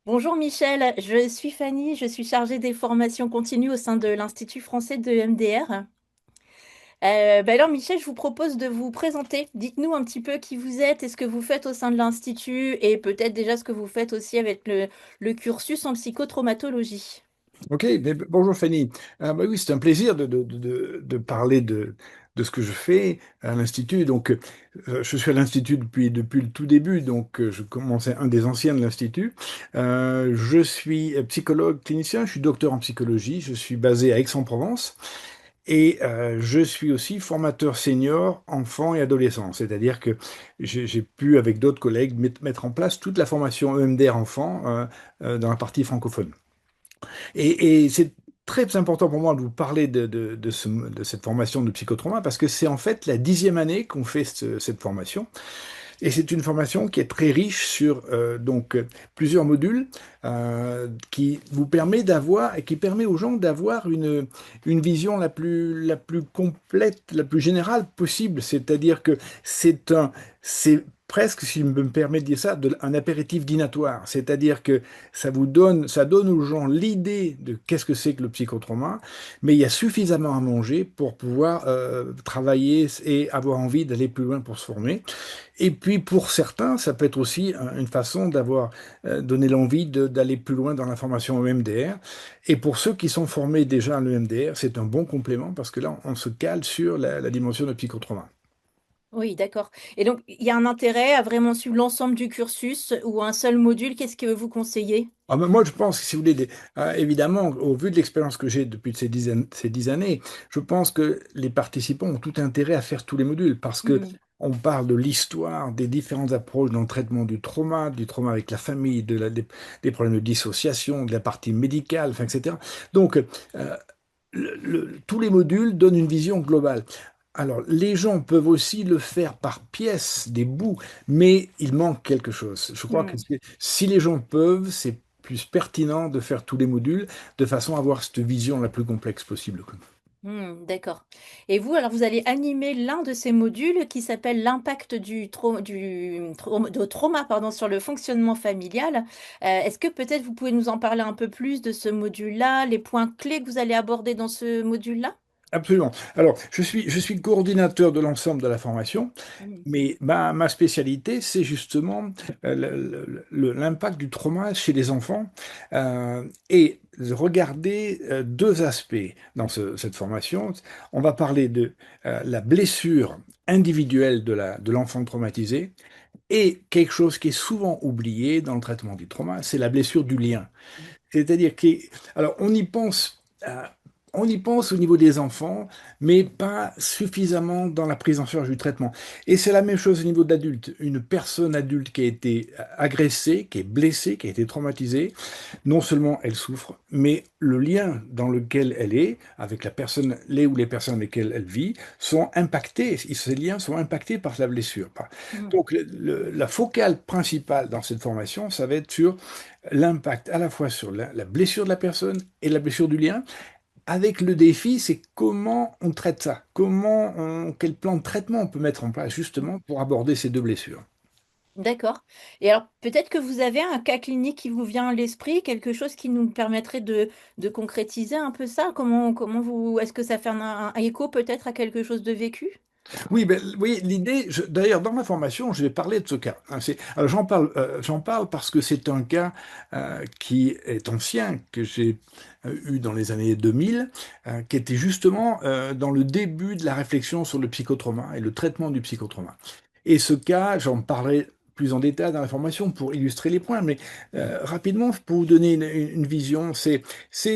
Bonjour Michel, je suis Fanny, je suis chargée des formations continues au sein de l'Institut français de MDR. Alors Michel, je vous propose de vous présenter. Dites-nous un petit peu qui vous êtes et ce que vous faites au sein de l'Institut et peut-être déjà ce que vous faites aussi avec le cursus en psychotraumatologie. Ok, bonjour Fanny. Bah oui, c'est un plaisir de parler de ce que je fais à l'Institut. Donc, je suis à l'Institut depuis le tout début, donc je commençais un des anciens de l'Institut. Je suis psychologue clinicien, je suis docteur en psychologie, je suis basé à Aix-en-Provence et je suis aussi formateur senior enfants et adolescents. C'est-à-dire que j'ai pu, avec d'autres collègues, mettre en place toute la formation EMDR enfants dans la partie francophone. Et c'est très important pour moi de vous parler de cette formation de psychotrauma parce que c'est en fait la 10e année qu'on fait cette formation. Et c'est une formation qui est très riche sur plusieurs modules qui vous permet d'avoir et qui permet aux gens d'avoir une vision la plus complète, la plus générale possible. C'est-à-dire que c'est presque, si je me permets de dire ça, un apéritif dînatoire. C'est-à-dire que ça donne aux gens l'idée de qu'est-ce que c'est que le psychotrauma, mais il y a suffisamment à manger pour pouvoir travailler et avoir envie d'aller plus loin pour se former. Et puis pour certains, ça peut être aussi une façon d'avoir donné l'envie d'aller plus loin dans la formation EMDR. Et pour ceux qui sont formés déjà à l'EMDR, c'est un bon complément parce que là, on se cale sur la dimension de psychotrauma. Oui, d'accord. Et donc, il y a un intérêt à vraiment suivre l'ensemble du cursus ou un seul module, qu'est-ce que vous conseillez? Ah ben moi, je pense que si vous voulez, évidemment, au vu de l'expérience que j'ai depuis ces 10 années, je pense que les participants ont tout intérêt à faire tous les modules parce que Hmm. on parle de l'histoire, des différentes approches dans le traitement du trauma avec la famille, des problèmes de dissociation, de la partie médicale, enfin, etc. Donc, tous les modules donnent une vision globale. Alors, les gens peuvent aussi le faire par pièces, des bouts, mais il manque quelque chose. Je crois que Hmm. si les gens peuvent, c'est plus pertinent de faire tous les modules de façon à avoir cette vision la plus complexe possible, quoi. D'accord. Et vous, alors vous allez animer l'un de ces modules qui s'appelle l'impact de trauma, pardon, sur le fonctionnement familial. Est-ce que peut-être vous pouvez nous en parler un peu plus de ce module-là, les points clés que vous allez aborder dans ce module-là? Absolument. Alors, je suis coordinateur de l'ensemble de la formation. Mm. Mais ma spécialité, c'est justement l'impact du trauma chez les enfants et regarder deux aspects dans cette formation. On va parler de la blessure individuelle de l'enfant traumatisé et quelque chose qui est souvent oublié dans le traitement du trauma, c'est la blessure du lien. C'est-à-dire que, alors, on y pense au niveau des enfants, mais pas suffisamment dans la prise en charge du traitement. Et c'est la même chose au niveau de l'adulte. Une personne adulte qui a été agressée, qui est blessée, qui a été traumatisée, non seulement elle souffre, mais le lien dans lequel elle est, avec la personne, les ou les personnes avec lesquelles elle vit, sont impactés. Ces liens sont impactés par la blessure. Mm. Donc, la focale principale dans cette formation, ça va être sur l'impact à la fois sur la blessure de la personne et la blessure du lien. Avec le défi, c'est comment on traite ça, quel plan de traitement on peut mettre en place justement pour aborder ces deux blessures. D'accord. Et alors, peut-être que vous avez un cas clinique qui vous vient à l'esprit, quelque chose qui nous permettrait de concrétiser un peu ça. Comment vous, est-ce que ça fait un écho peut-être à quelque chose de vécu? Oui, oui, l'idée, d'ailleurs, dans ma formation, je vais parler de ce cas. Hein, alors, j'en parle parce que c'est un cas qui est ancien, que j'ai eu dans les années 2000, qui était justement dans le début de la réflexion sur le psychotrauma et le traitement du psychotrauma. Et ce cas, j'en parlerai plus en détail dans la formation pour illustrer les points, mais rapidement, pour vous donner une vision, c'est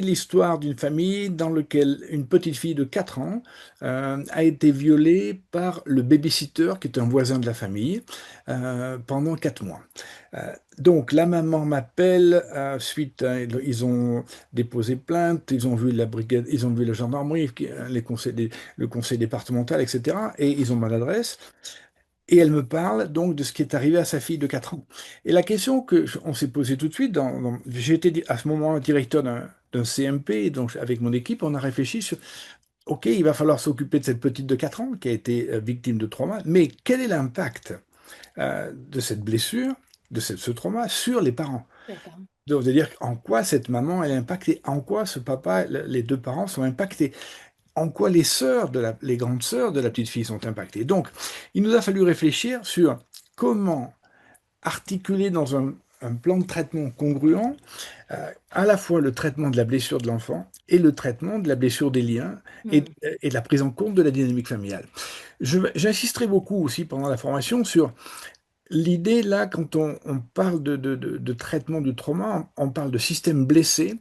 l'histoire d'une famille dans laquelle une petite fille de 4 ans a été violée par le babysitter, qui est un voisin de la famille, pendant 4 mois. Donc la maman m'appelle suite ils ont déposé plainte, ils ont vu la brigade, ils ont vu la gendarmerie, le conseil départemental, etc. Et ils ont ma adresse. Et elle me parle donc de ce qui est arrivé à sa fille de 4 ans. Et la question on s'est posée tout de suite, j'étais à ce moment directeur d'un CMP, et donc avec mon équipe, on a réfléchi sur OK, il va falloir s'occuper de cette petite de 4 ans qui a été victime de trauma, mais quel est l'impact de cette blessure, ce trauma sur les parents? D'accord. Donc, c'est-à-dire en quoi cette maman elle est impactée, en quoi ce papa, les deux parents sont impactés, en quoi les sœurs les grandes sœurs de la petite fille sont impactées. Donc, il nous a fallu réfléchir sur comment articuler dans un plan de traitement congruent à la fois le traitement de la blessure de l'enfant et le traitement de la blessure des liens et, Hmm. et de la prise en compte de la dynamique familiale. J'insisterai beaucoup aussi pendant la formation sur l'idée, là, quand on parle de traitement du trauma, on parle de système blessé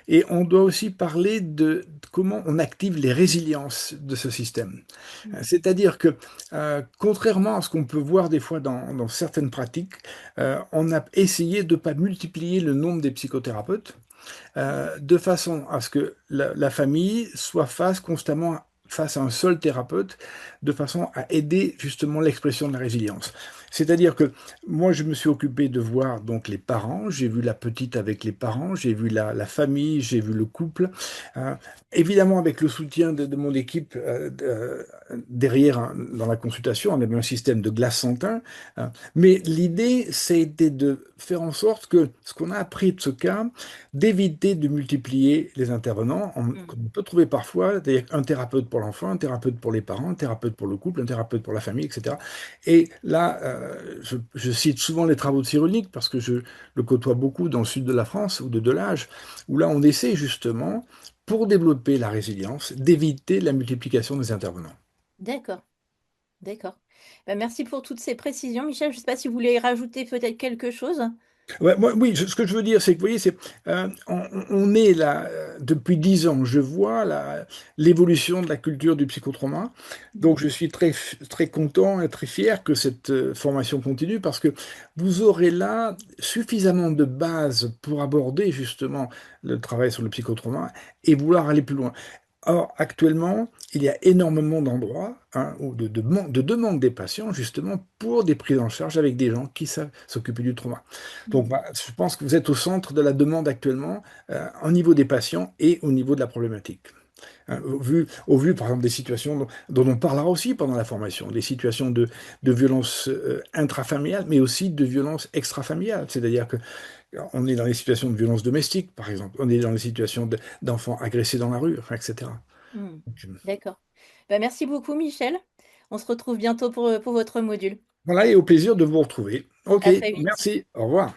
et on doit aussi parler de comment on active les résiliences de ce système. Hmm. C'est-à-dire que, contrairement à ce qu'on peut voir des fois dans certaines pratiques, on a essayé de ne pas multiplier le nombre des psychothérapeutes de façon à ce que la famille soit constamment face à un seul thérapeute, de façon à aider justement l'expression de la résilience. C'est-à-dire que moi, je me suis occupé de voir donc les parents, j'ai vu la petite avec les parents, j'ai vu la famille, j'ai vu le couple, euh, évidemment avec le soutien de mon équipe derrière dans la consultation, on avait un système de glace santin, mais l'idée, c'était de faire en sorte que ce qu'on a appris de ce cas, d'éviter de multiplier les intervenants, Hmm. comme on peut trouver parfois, c'est-à-dire un thérapeute pour l'enfant, un thérapeute pour les parents, un thérapeute pour le couple, un thérapeute pour la famille, etc. Et là, je cite souvent les travaux de Cyrulnik parce que je le côtoie beaucoup dans le sud de la France ou de Delage, où là, on essaie justement, pour développer la résilience, d'éviter la multiplication des intervenants. D'accord, d'accord. Bah, merci pour toutes ces précisions, Michel. Je ne sais pas si vous voulez rajouter peut-être quelque chose. Ouais, oui, ce que je veux dire, c'est que, vous voyez, on est là depuis 10 ans. Je vois l'évolution de la culture du psychotrauma. Hmm. Donc, je suis très content et très fier que cette formation continue parce que vous aurez là suffisamment de bases pour aborder justement le travail sur le psychotrauma et vouloir aller plus loin. Or, actuellement, il y a énormément d'endroits ou de demandes des patients justement pour des prises en charge avec des gens qui savent s'occuper du trauma. Donc, Hmm. bah, je pense que vous êtes au centre de la demande actuellement, au niveau des patients et au niveau de la problématique. Au vu, par exemple, des situations dont on parlera aussi pendant la formation, des situations de violence intrafamiliale, mais aussi de violence extrafamiliale. C'est-à-dire que on est dans les situations de violence domestique, par exemple. On est dans les situations d'enfants agressés dans la rue, enfin, etc. Hmm. Donc, D'accord. Bah, merci beaucoup, Michel. On se retrouve bientôt pour votre module. voilà, et au plaisir de vous retrouver. Ok, À très vite. merci, au revoir.